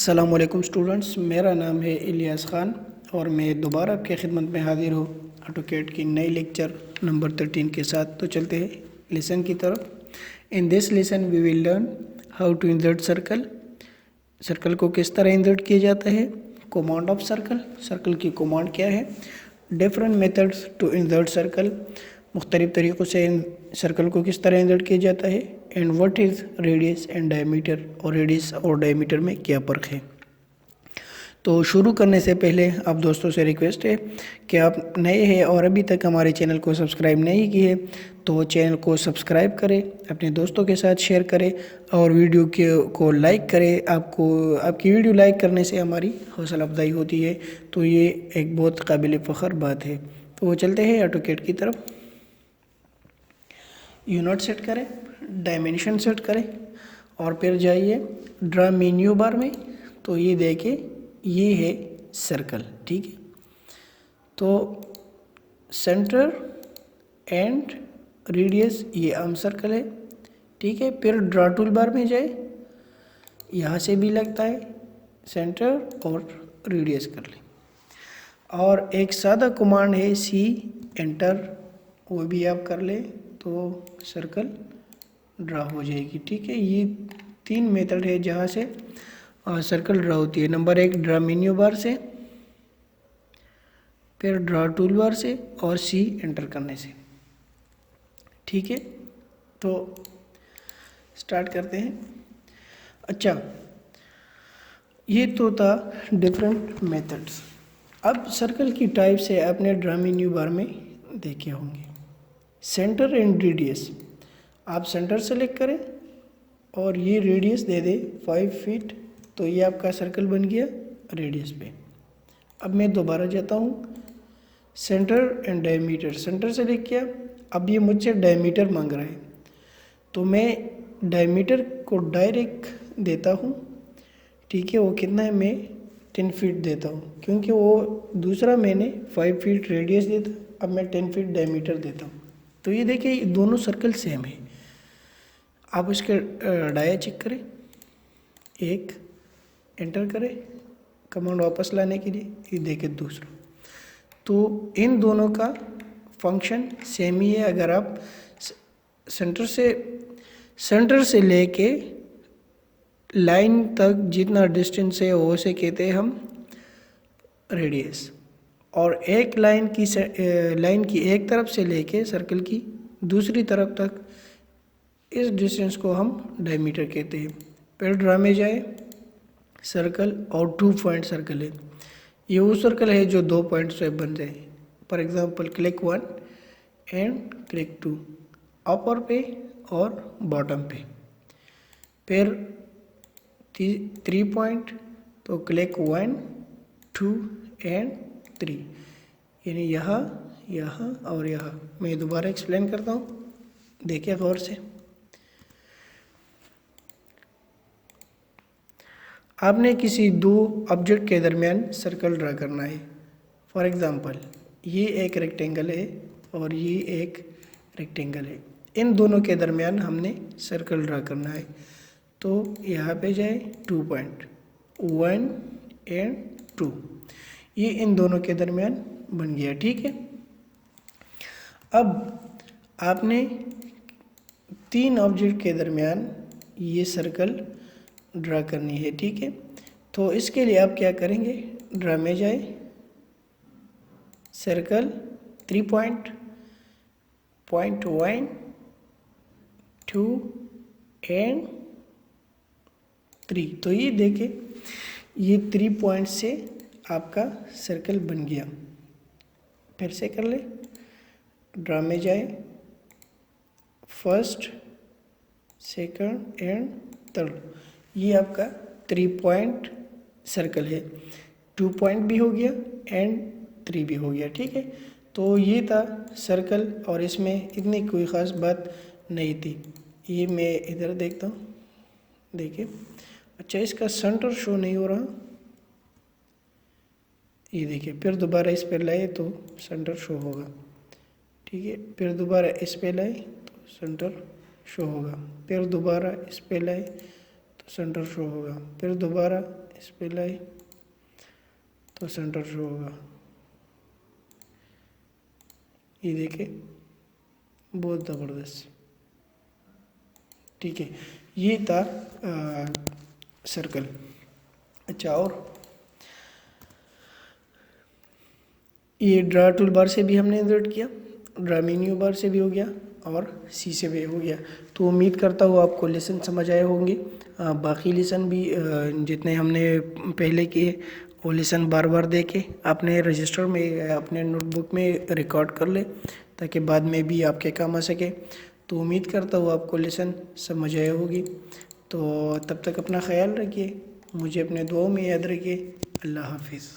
अस्सलामुअलैकुम स्टूडेंट्स, मेरा नाम है इलियास ख़ान और मैं दोबारा आपके खिदमत में हाजिर हूँ ऑटोकैड की नई लेक्चर नंबर 13 के साथ। तो चलते हैं लेसन की तरफ। In this lesson we will learn how to insert circle. Circle को किस तरह इंसर्ट किया जाता है, कमांड ऑफ सर्कल, सर्कल की कमांड क्या है, different methods to insert circle, मुख्तलिफ तरीक़ों से सर्कल को किस तरह इंसर्ट किया जाता है, and what is radius and diameter, और रेडियस और डायमीटर में क्या फ़र्क है। तो शुरू करने से पहले आप दोस्तों से रिक्वेस्ट है कि आप नए हैं और अभी तक हमारे चैनल को सब्सक्राइब नहीं किए तो चैनल को सब्सक्राइब करें, अपने दोस्तों के साथ शेयर करें और वीडियो को लाइक करें। आपकी वीडियो लाइक करने से हमारी हौसला अफजाई होती है, तो ये एक बहुत काबिल फ़ख्र बात है। तो चलते हैं ऑटोकैड की तरफ। यूनिट सेट करें, डायमेंशन सेट करें और फिर जाइए ड्रा मेन्यू बार में। तो ये देखिए, ये है सर्कल, ठीक है। तो सेंटर एंड रेडियस ये आम सर्कल है, ठीक है। फिर ड्रा टूल बार में जाए, यहाँ से भी लगता है सेंटर और रेडियस कर ले, और एक सादा कमांड है सी एंटर, वो भी आप कर ले तो सर्कल ड्रा हो जाएगी, ठीक है। ये 3 मेथड है जहाँ से सर्कल ड्रा होती है। नंबर 1 ड्रा मेन्यू बार से, फिर ड्रा टूल बार से और सी एंटर करने से, ठीक है। तो स्टार्ट करते हैं। अच्छा, ये तो था डिफरेंट मेथड्स। अब सर्कल की टाइप से आपने ड्रा मेन्यू बार में देखे होंगे। सेंटर एंड रेडियस, आप सेंटर सेलेक्ट करें और ये रेडियस दे दे 5 फीट, तो ये आपका सर्कल बन गया रेडियस पे। अब मैं दोबारा जाता हूँ, centre and diameter, centre select किया। अब ये मुझसे डायमीटर मांग रहा है, तो मैं डायमीटर को डायरेक्ट देता हूँ, ठीक है। वो कितना है, मैं 10 फीट देता हूँ, क्योंकि वो दूसरा मैंने 5 फीट रेडियस दिया था, अब मैं 10 फीट डायमीटर देता हूँ। तो ये देखिए, दोनों सर्कल सेम है। आप इसके डाया चेक करें, एक एंटर करें कमांड वापस लाने के लिए, ये देखिए दूसरा। तो इन दोनों का फंक्शन सेम ही है। अगर आप सेंटर से लेके लाइन तक जितना डिस्टेंस है वो से कहते हैं हम रेडियस, और एक लाइन की एक तरफ से लेके सर्कल की दूसरी तरफ तक इस डिस्टेंस को हम डायमीटर कहते हैं। फिर ड्रा में जाए, सर्कल और 2 पॉइंट सर्कल है। ये वो सर्कल है जो 2 पॉइंट से बन जाए। For example click 1 and click 2, अपर पे और बॉटम पे। फिर 3 पॉइंट, तो क्लिक 1 2 एंड 3, यानी यहाँ यहाँ और यहाँ। मैं दोबारा एक्सप्लेन करता हूँ, देखिए गौर से। आपने किसी 2 ऑब्जेक्ट के दरमियान सर्कल ड्रा करना है। फॉर एग्ज़ाम्पल ये एक रेक्टेंगल है और ये एक रेक्टेंगल है, इन दोनों के दरमियान हमने सर्कल ड्रा करना है। तो यहाँ पे जाए 2 पॉइंट 1 एंड 2, ये इन दोनों के दरमियान बन गया, ठीक है। अब आपने 3 ऑब्जेक्ट के दरमियान ये सर्कल ड्रा करनी है, ठीक है। तो इसके लिए आप क्या करेंगे, ड्रा में जाए, सर्कल 3 पॉइंट 1 2 एंड 3। तो ये देखिए, ये 3 पॉइंट से आपका सर्कल बन गया। फिर से कर ले, ड्रा में जाए, फर्स्ट सेकंड एंड थर्ड, ये आपका 3 पॉइंट सर्कल है। 2 पॉइंट भी हो गया एंड 3 भी हो गया, ठीक है। तो ये था सर्कल, और इसमें इतनी कोई ख़ास बात नहीं थी। ये मैं इधर देखता हूँ, देखिए। अच्छा, इसका सेंटर शो नहीं हो रहा, ये देखिए। फिर दोबारा इस पर लाए तो सेंटर शो होगा, ठीक है। फिर दोबारा इस पे लाए तो सेंटर शो होगा, फिर दोबारा इस पे लाए तो सेंटर शो होगा, फिर दोबारा इस पे लाई तो सेंटर शो होगा। ये देखे, बहुत ज़बरदस्त। ठीक है, ये था सर्कल। अच्छा, और ये ड्रा टूल बार से भी हमने इंसर्ट किया, ड्रा मेन्यू बार से भी हो गया और सी से भी हो गया। तो उम्मीद करता हूँ आपको लेसन समझ आए होंगे। बाकी लेसन भी जितने हमने पहले किए वो लेसन बार बार दे के अपने रजिस्टर में अपने नोटबुक में रिकॉर्ड कर ले, ताकि बाद में भी आपके काम आ सके। तो उम्मीद करता हूँ आपको लेसन समझ आए होगी। तो तब तक अपना ख्याल रखिए, मुझे अपने दुआओं में याद रखिए। अल्लाह हाफिज़।